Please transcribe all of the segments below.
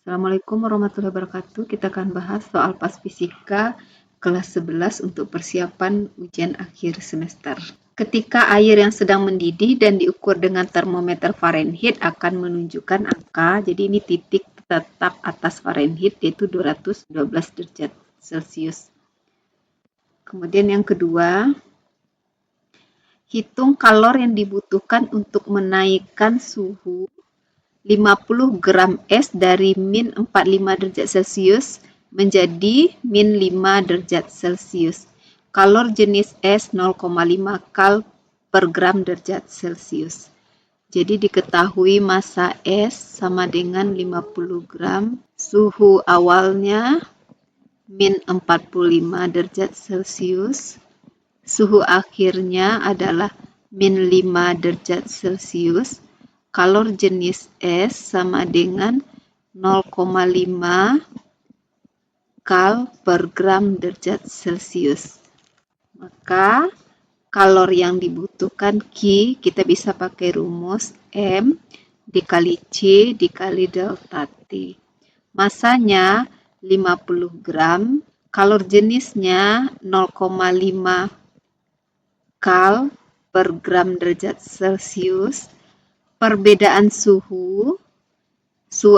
Assalamualaikum warahmatullahi wabarakatuh. Kita akan bahas soal PAS Fisika kelas 11 untuk persiapan ujian akhir semester. Ketika air yang sedang mendidih dan diukur dengan termometer Fahrenheit akan menunjukkan angka, jadi ini titik tetap atas Fahrenheit yaitu 212 derajat Celcius. Kemudian yang kedua, hitung kalor yang dibutuhkan untuk menaikkan suhu 50 gram es dari min 45 derajat Celcius menjadi min 5 derajat Celcius. Kalor jenis es 0,5 kal per gram derajat Celcius. Jadi diketahui massa es sama dengan 50 gram, suhu awalnya min 45 derajat Celcius, suhu akhirnya adalah min 5 derajat Celcius. Kalor jenis es sama dengan 0,5 kal per gram derajat Celcius. Maka kalor yang dibutuhkan Q kita bisa pakai rumus M dikali C dikali delta T. Masanya 50 gram, kalor jenisnya 0,5 kal per gram derajat Celcius. Perbedaan suhu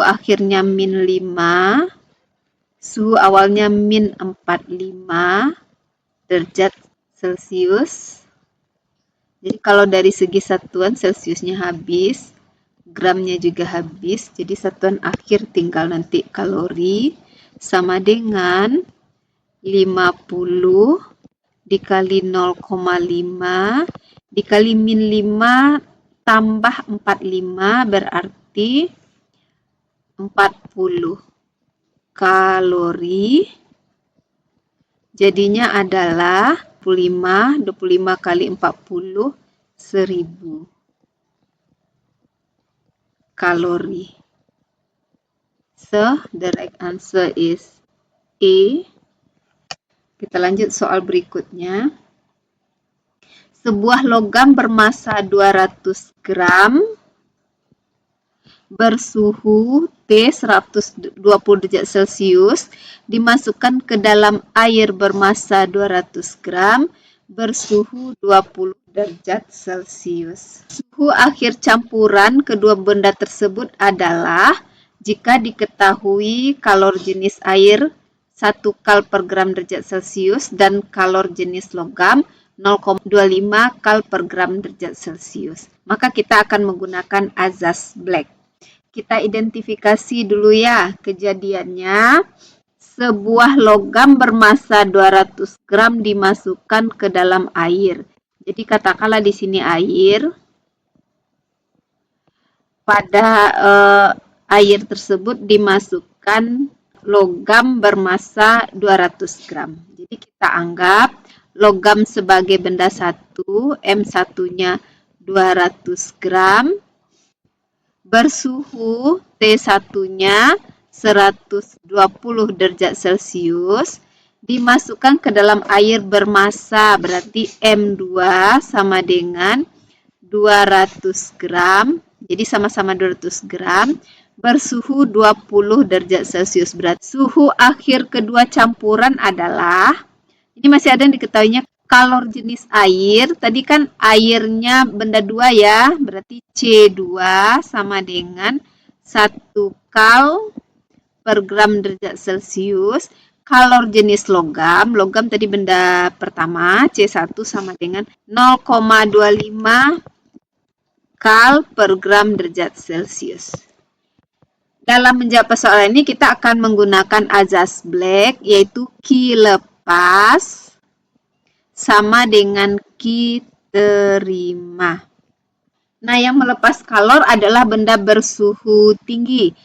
akhirnya min 5, suhu awalnya min 45 derajat Celcius. Jadi kalau dari segi satuan Celciusnya habis, gramnya juga habis, jadi satuan akhir tinggal nanti kalori sama dengan 50 dikali 0,5 dikali min 5 tambah 45 berarti 40 kalori. Jadinya adalah 25 kali 40 1000 kalori. So the right answer is A. Kita lanjut soal berikutnya. Sebuah logam bermassa 200 gram bersuhu T 120 derajat Celcius dimasukkan ke dalam air bermassa 200 gram bersuhu 20 derajat Celcius. Suhu akhir campuran kedua benda tersebut adalah jika diketahui kalor jenis air 1 kal per gram derajat Celcius dan kalor jenis logam 0,25 kal per gram derajat Celcius. Maka kita akan menggunakan azas Black. Kita identifikasi dulu ya kejadiannya. Sebuah logam bermassa 200 gram dimasukkan ke dalam air. Jadi katakanlah di sini air. Pada air tersebut dimasukkan logam bermassa 200 gram. Jadi kita anggap logam sebagai benda satu, M1-nya 200 gram, bersuhu T1-nya 120 derajat Celcius, dimasukkan ke dalam air bermassa, berarti M2 sama dengan 200 gram, jadi sama-sama 200 gram, bersuhu 20 derajat Celcius. Berarti suhu akhir kedua campuran adalah, ini masih ada yang diketahuinya kalor jenis air. Tadi kan airnya benda 2 ya, berarti C2 sama dengan 1 kal per gram derajat Celcius. Kalor jenis logam tadi benda pertama, C1 sama dengan 0,25 kal per gram derajat Celcius. Dalam menjawab persoalan ini kita akan menggunakan azas Black, yaitu Q lepas sama dengan Q terima. Nah, yang melepas kalor adalah benda bersuhu tinggi.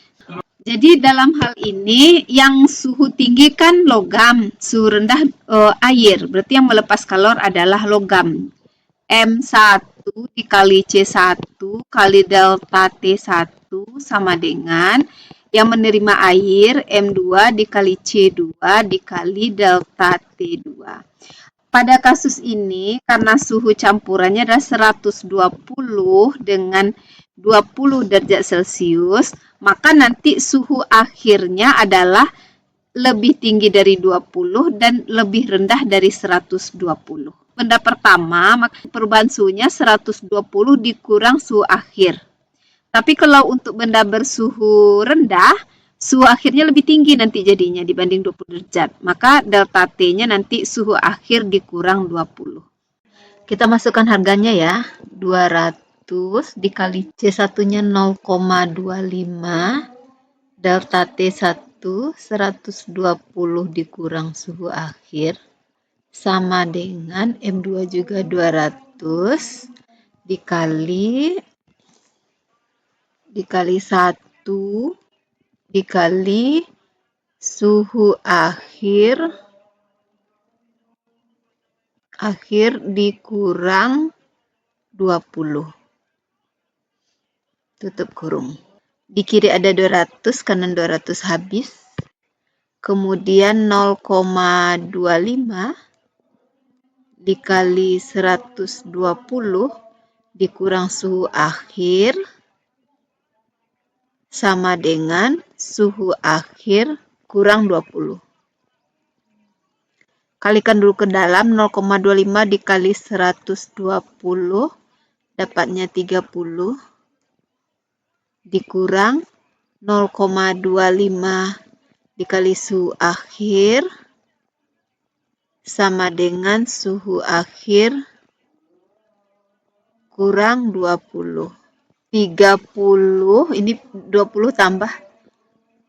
Jadi dalam hal ini yang suhu tinggi kan logam, suhu rendah air. Berarti yang melepas kalor adalah logam. M1 dikali C1 kali delta T1 sama dengan yang menerima air M2 dikali C2 dikali delta T2. Pada kasus ini, karena suhu campurannya adalah 120 dengan 20 derajat Celcius, maka nanti suhu akhirnya adalah lebih tinggi dari 20 dan lebih rendah dari 120. Benda pertama, maka perubahan suhunya 120 dikurang suhu akhir. Tapi kalau untuk benda bersuhu rendah, suhu akhirnya lebih tinggi nanti jadinya dibanding 20 derajat. Maka delta T-nya nanti suhu akhir dikurang 20. Kita masukkan harganya ya. 200 dikali C1-nya 0,25. Delta T1 120 dikurang suhu akhir sama dengan M2 juga 200 dikali 1 dikali suhu akhir dikurang 20. Tutup kurung. Di kiri ada 200, kanan 200 habis. Kemudian 0,25 dikali 120 dikurang suhu akhir sama dengan suhu akhir kurang 20. Kalikan dulu ke dalam, 0,25 dikali 120 dapatnya 30 dikurang 0,25 dikali suhu akhir sama dengan suhu akhir kurang 20. 30, ini 20 tambah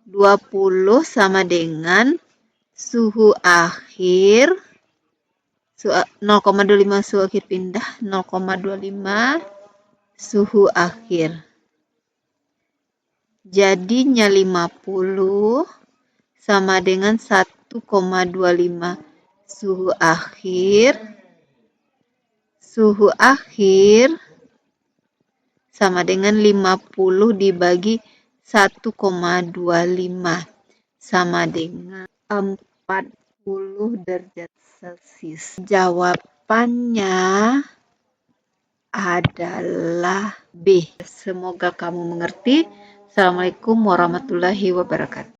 20 sama dengan suhu akhir 0,25 suhu akhir pindah 0,25 suhu akhir. Jadinya 50 sama dengan 1,25 suhu akhir sama dengan 50 dibagi 1,25 sama dengan 40 derajat Celcius. Jawabannya adalah B. Semoga kamu mengerti. Assalamualaikum warahmatullahi wabarakatuh.